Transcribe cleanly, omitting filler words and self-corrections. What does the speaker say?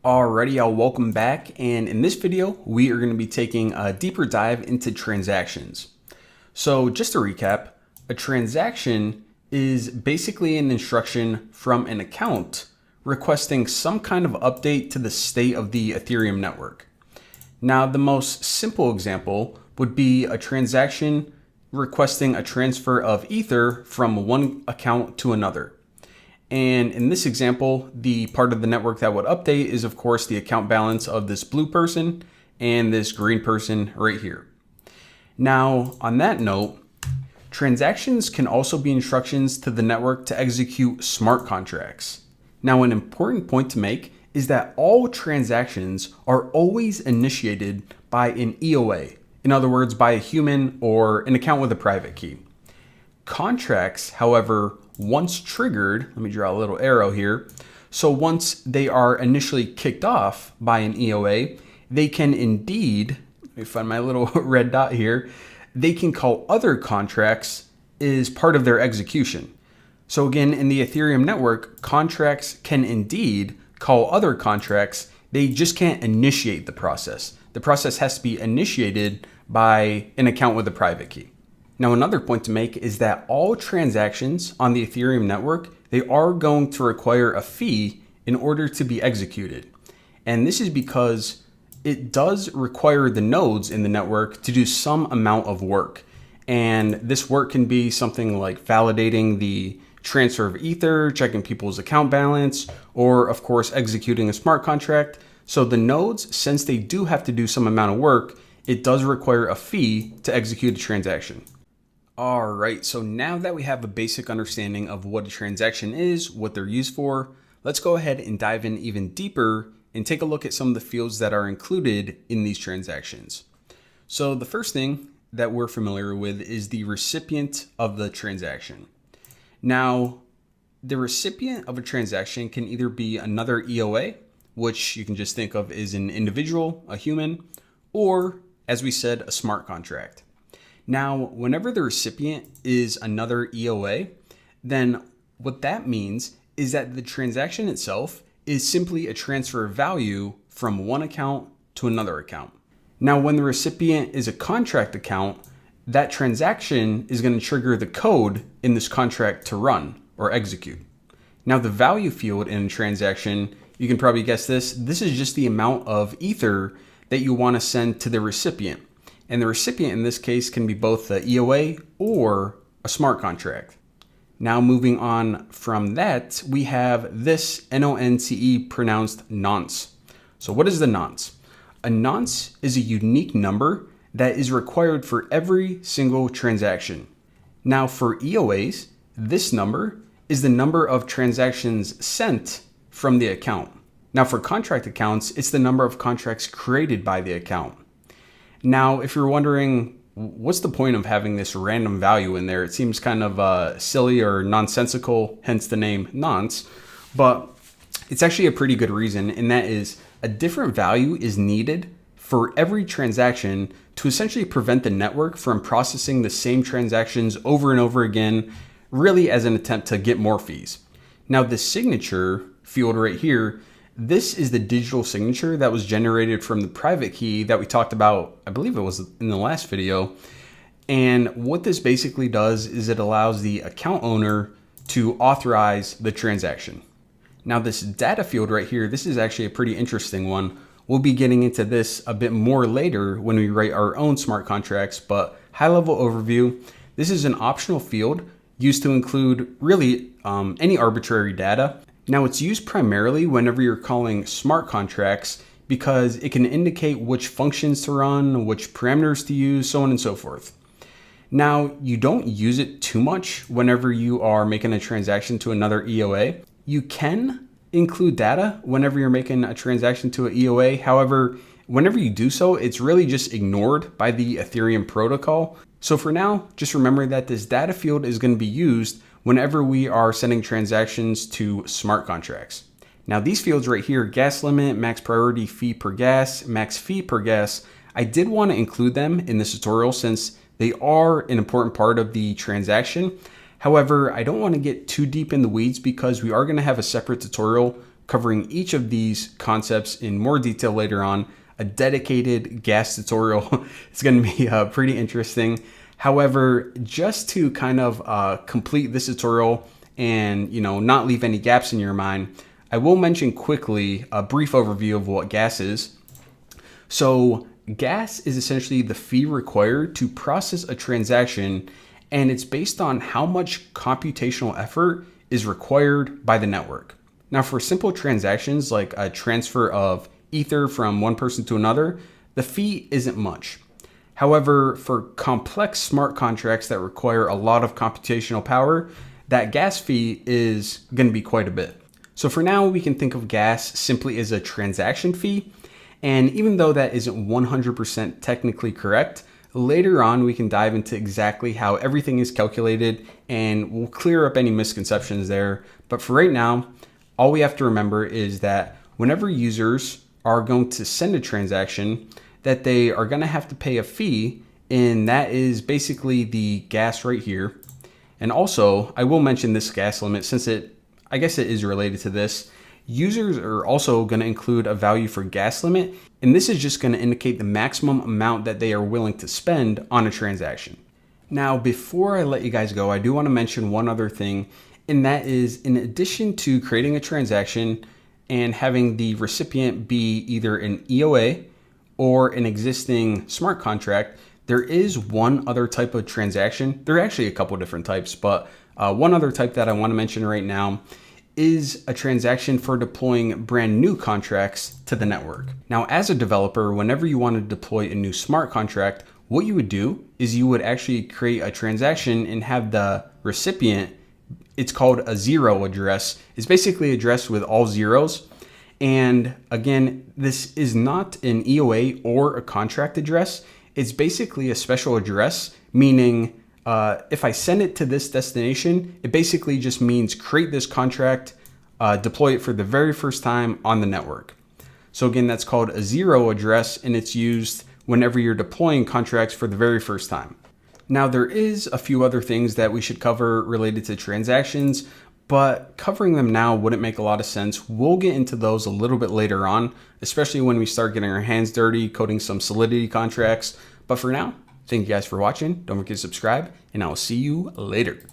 Alrighty, y'all, welcome back. And in this video, we are going to be taking a deeper dive into transactions. So just to recap, a transaction is basically an instruction from an account requesting some kind of update to the state of the Ethereum network. Now, the most simple example would be a transaction requesting a transfer of Ether from one account to another. And in this example, the part of the network that would update is, of course, the account balance of this blue person and this green person right here. Now, on that note, transactions can also be instructions to the network to execute smart contracts. Now, an important point to make is that all transactions are always initiated by an EOA. In other words, by a human or an account with a private key. Contracts, however, once triggered, let me draw a little arrow here. So once they are initially kicked off by an EOA, they can indeed, let me find my little red dot here, they can call other contracts as part of their execution. So again, in the Ethereum network, contracts can indeed call other contracts. They just can't initiate the process. The process has to be initiated by an account with a private key. Now, another point to make is that all transactions on the Ethereum network, they are going to require a fee in order to be executed. And this is because it does require the nodes in the network to do some amount of work. And this work can be something like validating the transfer of Ether, checking people's account balance, or of course, executing a smart contract. So the nodes, since they do have to do some amount of work, it does require a fee to execute a transaction. All right, so now that we have a basic understanding of what a transaction is, what they're used for, let's go ahead and dive in even deeper and take a look at some of the fields that are included in these transactions. So the first thing that we're familiar with is the recipient of the transaction. Now, the recipient of a transaction can either be another EOA, which you can just think of as an individual, a human, or, as we said, a smart contract. Now, whenever the recipient is another EOA, then what that means is that the transaction itself is simply a transfer of value from one account to another account. Now, when the recipient is a contract account, that transaction is going to trigger the code in this contract to run or execute. Now, the value field in a transaction, you can probably guess this is just the amount of Ether that you want to send to the recipient. And the recipient in this case can be both the EOA or a smart contract. Now moving on from that, we have this NONCE pronounced nonce. So what is the nonce? A nonce is a unique number that is required for every single transaction. Now for EOAs, this number is the number of transactions sent from the account. Now for contract accounts, it's the number of contracts created by the account. Now, if you're wondering, what's the point of having this random value in there? It seems kind of silly or nonsensical, hence the name nonce, but it's actually a pretty good reason, and that is a different value is needed for every transaction to essentially prevent the network from processing the same transactions over and over again, really as an attempt to get more fees. Now, the signature field right here, this is the digital signature that was generated from the private key that we talked about, I believe it was in the last video. And what this basically does is it allows the account owner to authorize the transaction. Now this data field right here, this is actually a pretty interesting one. We'll be getting into this a bit more later when we write our own smart contracts, but high level overview, this is an optional field used to include really any arbitrary data. Now it's used primarily whenever you're calling smart contracts because it can indicate which functions to run, which parameters to use, so on and so forth. Now you don't use it too much whenever you are making a transaction to another EOA. You can include data whenever you're making a transaction to an EOA. However, whenever you do so, it's really just ignored by the Ethereum protocol. So for now, just remember that this data field is going to be used whenever we are sending transactions to smart contracts. Now these fields right here, gas limit, max priority fee per gas, max fee per gas, I did want to include them in this tutorial since they are an important part of the transaction. However, I don't want to get too deep in the weeds because we are going to have a separate tutorial covering each of these concepts in more detail later on. A dedicated gas tutorial. It's going to be pretty interesting. However, just to kind of complete this tutorial and not leave any gaps in your mind, I will mention quickly a brief overview of what gas is. So gas is essentially the fee required to process a transaction, and it's based on how much computational effort is required by the network. Now, for simple transactions like a transfer of Ether from one person to another, the fee isn't much. However, for complex smart contracts that require a lot of computational power, that gas fee is going to be quite a bit. So for now, we can think of gas simply as a transaction fee. And even though that isn't 100% technically correct, later on we can dive into exactly how everything is calculated and we'll clear up any misconceptions there. But for right now, all we have to remember is that whenever users are going to send a transaction, that they are going to have to pay a fee, and that is basically the gas right here. And also, I will mention this gas limit since I guess it is related to this. Users are also going to include a value for gas limit, and this is just going to indicate the maximum amount that they are willing to spend on a transaction. Now, before I let you guys go, I do want to mention one other thing, and that is in addition to creating a transaction and having the recipient be either an EOA or an existing smart contract, there is one other type of transaction. There are actually a couple different types, but one other type that I want to mention right now is a transaction for deploying brand new contracts to the network. Now, as a developer, whenever you want to deploy a new smart contract, what you would do is you would actually create a transaction and have the recipient, it's called a zero address. It's basically addressed with all zeros. And again, this is not an EOA or a contract address. It's basically a special address, meaning if I send it to this destination, it basically just means create this contract, deploy it for the very first time on the network. So again, that's called a zero address, and it's used whenever you're deploying contracts for the very first time. Now, there is a few other things that we should cover related to transactions, but covering them now wouldn't make a lot of sense. We'll get into those a little bit later on, especially when we start getting our hands dirty coding some Solidity contracts. But for now, thank you guys for watching. Don't forget to subscribe, and I will see you later.